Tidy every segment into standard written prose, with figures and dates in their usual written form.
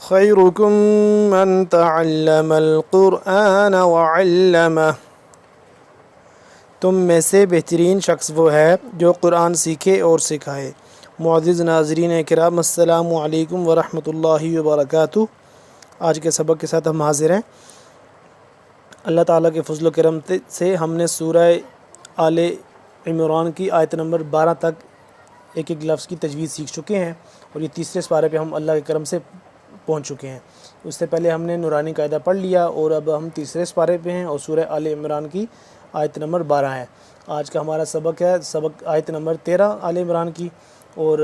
خیرکم من تعلم القرآن وعلمہ، تم میں سے بہترین شخص وہ ہے جو قرآن سیکھے اور سکھائے۔ معزز ناظرین کرام، السلام علیکم ورحمۃ اللہ وبرکاتہ۔ آج کے سبق کے ساتھ ہم حاضر ہیں۔ اللہ تعالیٰ کے فضل و کرم سے ہم نے سورہ آل عمران کی آیت نمبر 12 تک ایک ایک لفظ کی تجوید سیکھ چکے ہیں، اور یہ تیسرے سپارے پہ ہم اللہ کے کرم سے پہنچ چکے ہیں۔ اس سے پہلے ہم نے نورانی قاعدہ پڑھ لیا، اور اب ہم تیسرے سپارے پہ ہیں، اور سورہ آل عمران کی آیت نمبر 12 ہے۔ آج کا ہمارا سبق ہے آیت نمبر 13 آل عمران کی، اور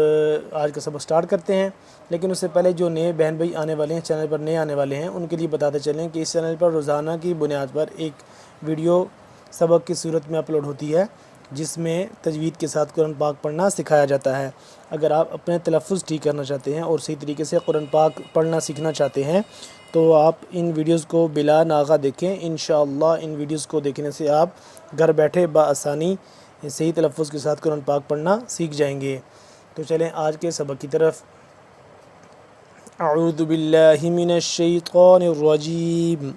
آج کا سبق سٹارٹ کرتے ہیں۔ لیکن اس سے پہلے جو نئے بہن بھائی آنے والے ہیں، چینل پر نئے آنے والے ہیں، ان کے لیے بتاتے چلیں کہ اس چینل پر روزانہ کی بنیاد پر ایک ویڈیو سبق کی صورت میں اپلوڈ ہوتی ہے، جس میں تجوید کے ساتھ قرآن پاک پڑھنا سکھایا جاتا ہے۔ اگر آپ اپنے تلفظ ٹھیک کرنا چاہتے ہیں اور صحیح طریقے سے قرآن پاک پڑھنا سیکھنا چاہتے ہیں تو آپ ان ویڈیوز کو بلا ناغہ دیکھیں۔ انشاءاللہ ان ویڈیوز کو دیکھنے سے آپ گھر بیٹھے بآسانی صحیح تلفظ کے ساتھ قرآن پاک پڑھنا سیکھ جائیں گے۔ تو چلیں آج کے سبق کی طرف۔ اعوذ باللہ من الشیطان الرجیم،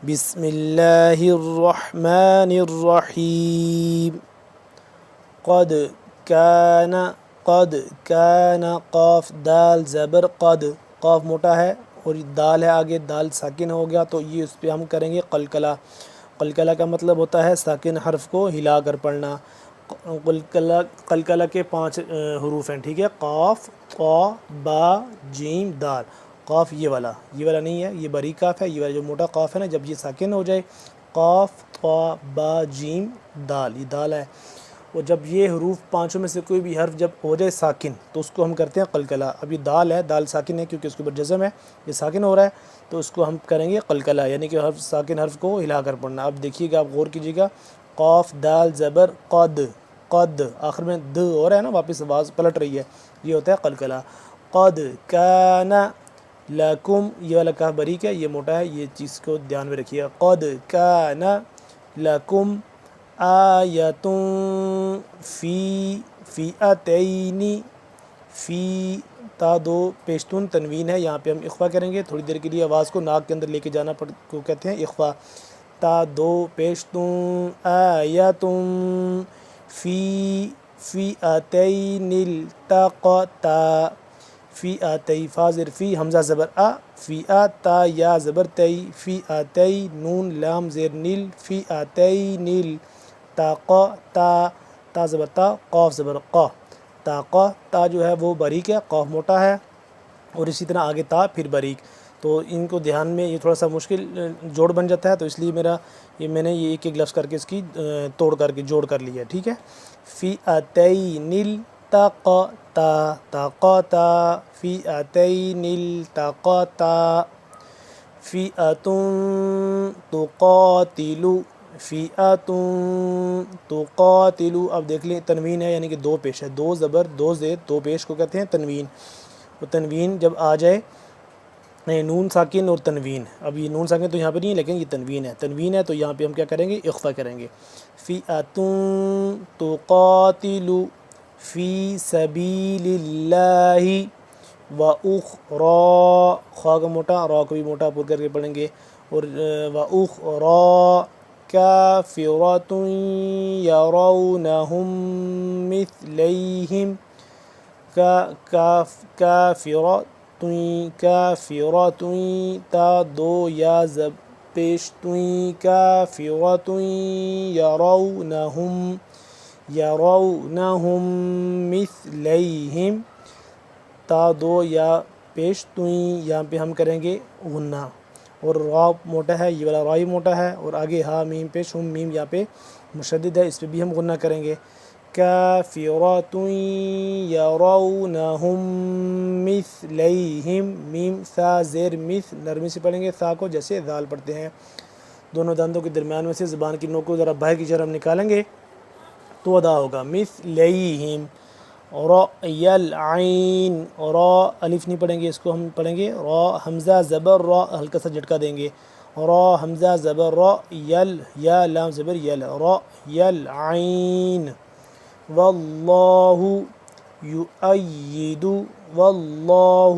بسم اللہ الرحمن الرحیم۔ قد کان قاف دال زبر قد، قاف موٹا ہے اور دال ہے آگے، دال ساکن ہو گیا، تو یہ اس پہ ہم کریں گے قلقلہ۔ قلقلہ کا مطلب ہوتا ہے ساکن حرف کو ہلا کر پڑھنا۔ قلقلہ کے 5 حروف ہیں، ٹھیک ہے، قاف، قا، با، جیم، دال۔ قاف یہ والا نہیں ہے، یہ باریک قاف ہے، یہ والا جو موٹا قاف ہے نا، جب یہ ساکن ہو جائے، قاف، قا، با، جیم، دال، یہ دال ہے۔ اور جب یہ حروف 5 میں سے کوئی بھی حرف جب ہو جائے ساکن تو اس کو ہم کرتے ہیں قلقلہ۔ اب یہ دال ہے، دال ساکن ہے کیونکہ اس کے اوپر جزم ہے، یہ ساکن ہو رہا ہے، تو اس کو ہم کریں گے قلقلہ، یعنی کہ ساکن حرف کو ہلا کر پڑھنا۔ اب دیکھیے گا، آپ غور کیجیے گا، قاف دال زبر قد، قد آخر میں د ہو رہا ہے نا، واپس آواز پلٹ رہی ہے، یہ ہوتا ہے قلقلہ۔ قد کان لکم، یہ والا کاف باریک ہے، یہ موٹا ہے، یہ چیز کو دھیان میں رکھیے گا۔ قد کان لکم آیتun فی فئتین، فی تا دو پیشتون تنوین ہے، یہاں پہ ہم اخفا کریں گے تھوڑی دیر کے لیے، آواز کو ناک کے اندر لے کے جانا کو کہتے ہیں اخفا۔ تا دو پیشتون آیتun فی فئتین التقطا، فئتی فا زیر فی، حمزہ زبر آ، فئا تا یا زبر تی، فئتی نون لام زیر نیل، فئتین تاقا، تا زبر تا، قاف زبر قا، تاقا، تا جو ہے وہ باریک ہے، قاف موٹا ہے، اور اسی طرح آگے تا پھر باریک، تو ان کو دھیان میں یہ تھوڑا سا مشکل جوڑ بن جاتا ہے، تو اس لیے میں نے یہ ایک ایک لفظ کر کے اس کی توڑ کر کے جوڑ کر لیا ہے، ٹھیک ہے۔ فئتین التقطا، تاقاتا، فئتین التقطا، فئۃ تقاتل، فئۃ تقاتل۔ اب دیکھ لیں تنوین ہے، یعنی کہ 2 پیش ہے، 2 زبر 2 زیر 2 پیش کو کہتے ہیں تنوین۔ وہ تنوین جب آ جائے، نون ساکن اور تنوین، اب یہ نون ساکن تو یہاں پہ نہیں ہے لیکن یہ تنوین ہے، تو یہاں پہ ہم کیا کریں گے، اخفا کریں گے۔ فئۃ تقاتل فی سبیل اللہ وَأُخْرَىٰ، خا کا موٹا، را کو بھی موٹا پور کر کے پڑھیں گے، اور وَأُخْرَىٰ کَافِرَةٌ يَرَوْنَهُم مِّثْلَيْهِمْ، کافرۃ، تا دو یا زب پیشتویں، کافرۃ یرونہم مثلیہم، تا دو یا پیشتویں، یہاں پہ ہم کریں گے غنہ، اور را موٹا ہے، یہ والا را ہی موٹا ہے، اور آگے ہا میم پیش ہم، میم یہاں پہ مشدد ہے، اس پہ بھی ہم غنہ کریں گے۔ کافرۃ یرونہم مثلیہم، میم سا زیر مث، نرمی سے پڑھیں گے سا کو جیسے ذال پڑھتے ہیں، دونوں دندوں کے درمیان میں سے زبان کی نوک کو ذرا باہر کی طرف ہم نکالیں گے تو ادا ہوگا، مثلیہم۔ رأی العین، را الف نہیں پڑھیں گے، اس کو ہم پڑھیں گے را، حمزہ زبر را، ہلکا سا جھٹکا دیں گے، را حمزہ زبر را، یل یا لام زبر یل، رأی العین۔ واللہ یؤید، واللہ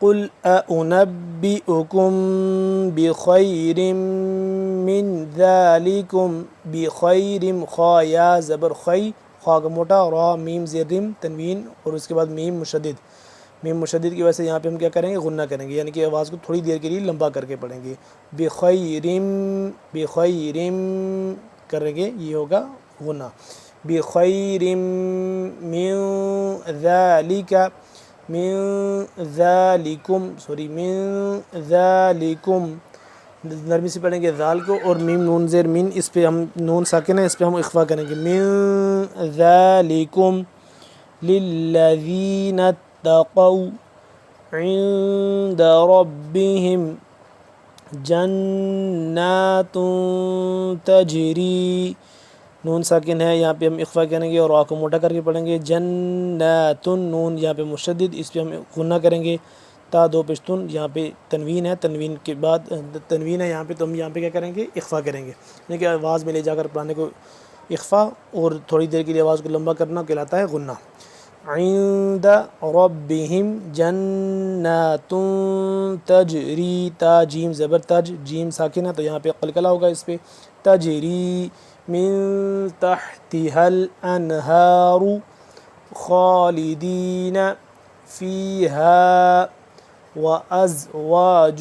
قل أنبئكم بخير من ذلكم بخير خا یا زبر خی خا کا موٹا را میم زیر رم تنوین اور اس کے بعد میم مشدد کی وجہ سے یہاں پہ ہم کیا کریں گے غنہ کریں گے، یعنی کہ آواز کو تھوڑی دیر کے لیے لمبا کر کے پڑھیں گے. بخیرم کریں گے، یہ ہوگا غنہ. بخیر من ذالک من ذالکم نرمی سے پڑھیں گے ذال کو، اور میم نون زیر مین اس پہ ہم نون ساکن ہے، اس پہ ہم اخفا کریں گے. من ذالکم للذین اتقوا عند ربهم جنات تجری، نون ساکن ہے، یہاں پہ ہم اخفا کریں گے اور را کو موٹا کر کے پڑھیں گے. جنات نون یہاں پہ مشدد، اس پہ ہم غنہ کریں گے. تا دو پشتون، یہاں پہ تنوین ہے، تنوین کے بعد تنوین ہے یہاں پہ، تو ہم یہاں پہ کیا کریں گے اخفا کریں گے، یعنی کہ آواز میں لے جا کر پڑھانے کو اخفا، اور تھوڑی دیر کے لیے آواز کو لمبا کرنا کہلاتا ہے غنہ. عند ربهم جنات تجری، تا جیم زبر تج، جیم ساکن ہے تو یہاں پہ قلقلہ ہوگا اس پہ. تجری من تحتها الانہار خالدین فیہا وازواج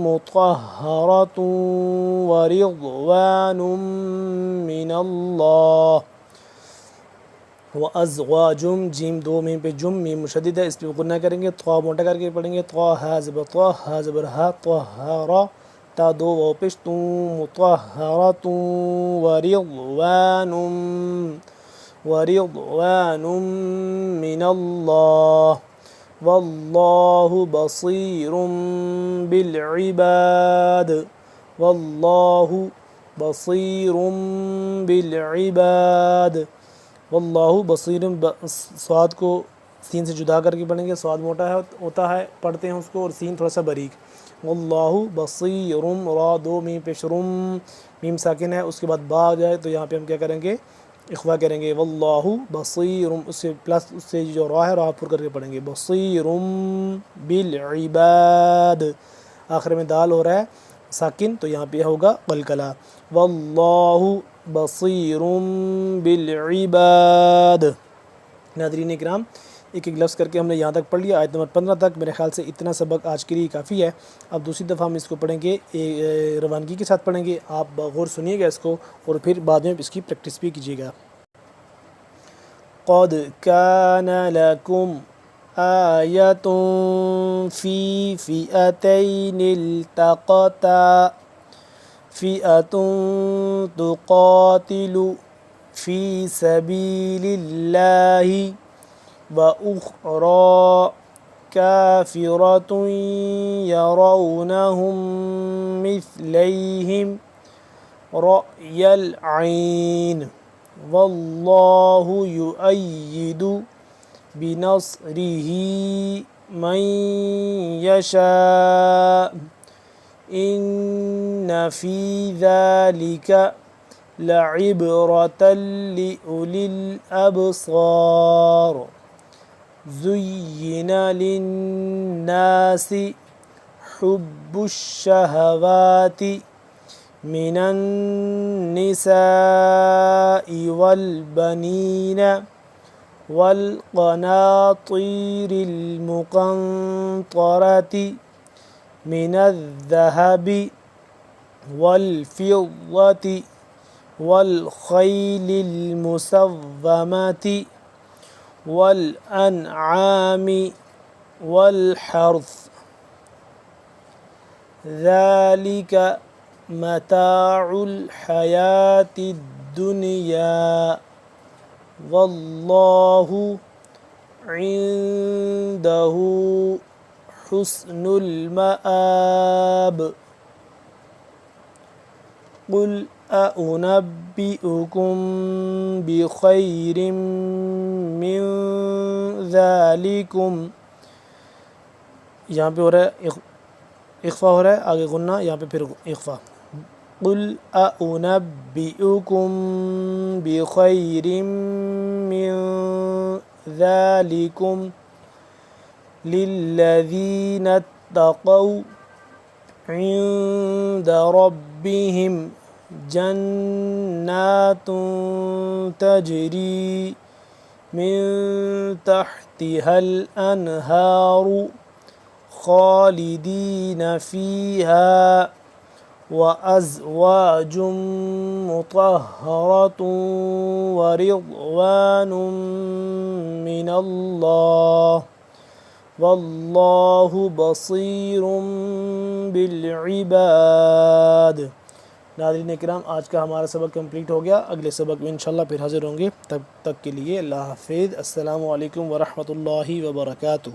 مطہرۃ ورضوان من اللہ. وازواجم جیم دو میم پہ جم، میم مشدد ہے، اس پہ غنہ کریں گے، طا موٹا کر کے پڑھیں گے. طا ہا زبر ہا طہارا، تا دو واو پیش تو مطہرۃ ورضوان من اللہ واللہ بصیر بالعباد. واللہ بصیر بالعباد. واللہ بصیر، سواد کو سین سے جدا کر کے پڑھیں گے، سواد موٹا ہوتا ہے پڑھتے ہیں اس کو، اور سین تھوڑا سا باریک. واللہ بصیر، را دو میم پیش رم، میم ساکن ہے، اس کے بعد با آ جائے تو یہاں پہ ہم کیا کریں گے اخفا کریں گے. واللہ بصیر، اس سے پلس اس سے جو را ہے را پر کر کے پڑھیں گے. بصیر بالعباد، آخر میں دال ہو رہا ہے ساکن تو یہاں پہ ہوگا قلقلہ. واللہ بصیر بالعباد. ناظرین اکرام، ایک ایک لفظ کر کے ہم نے یہاں تک پڑھ لیا، آیت نمبر 15 تک. میرے خیال سے اتنا سبق آج کے لیے کافی ہے. اب دوسری دفعہ ہم اس کو پڑھیں گے، روانگی کے ساتھ پڑھیں گے. آپ بغور سنیے گا اس کو، اور پھر بعد میں اس کی پریکٹس بھی کیجیے گا. قد کان لکم آیۃ فی فئتین التقتا فئۃ تقاتل فی سبیل اللہ وأخرى كافرة يرونهم مثليهم رأي العين والله يؤيد بنصره من يشاء إن في ذلك لعبرة لأولي الأبصار. زين للناس حب الشهوات من النساء والبنين والقناطير المقنطرة من الذهب والفضة والخيل المسومة والأنعام والحرث ذلك متاع الحياة الدنيا والله عنده حسن المآب. قل أنبئكم بخير من ذلكم، یہاں پہ ہو رہا ہے اخفا ہو رہا ہے، آگے غنہ، یہاں پہ پھر اخفا. قل أنبئكم بخير من ذلكم للذین اتقوا عند ربهم جنات تجری من تحتها الانہار خالدین فیہا وأزواج مطهرة ورضوان من الله واللہ بصیر بالعباد۔ ناظرین کرام، آج کا ہمارا سبق کمپلیٹ ہو گیا۔ اگلے سبق میں انشاءاللہ پھر حاضر ہوں گے، تب تک کے لیے اللہ حافظ۔ السلام علیکم ورحمۃ اللہ وبرکاتہ۔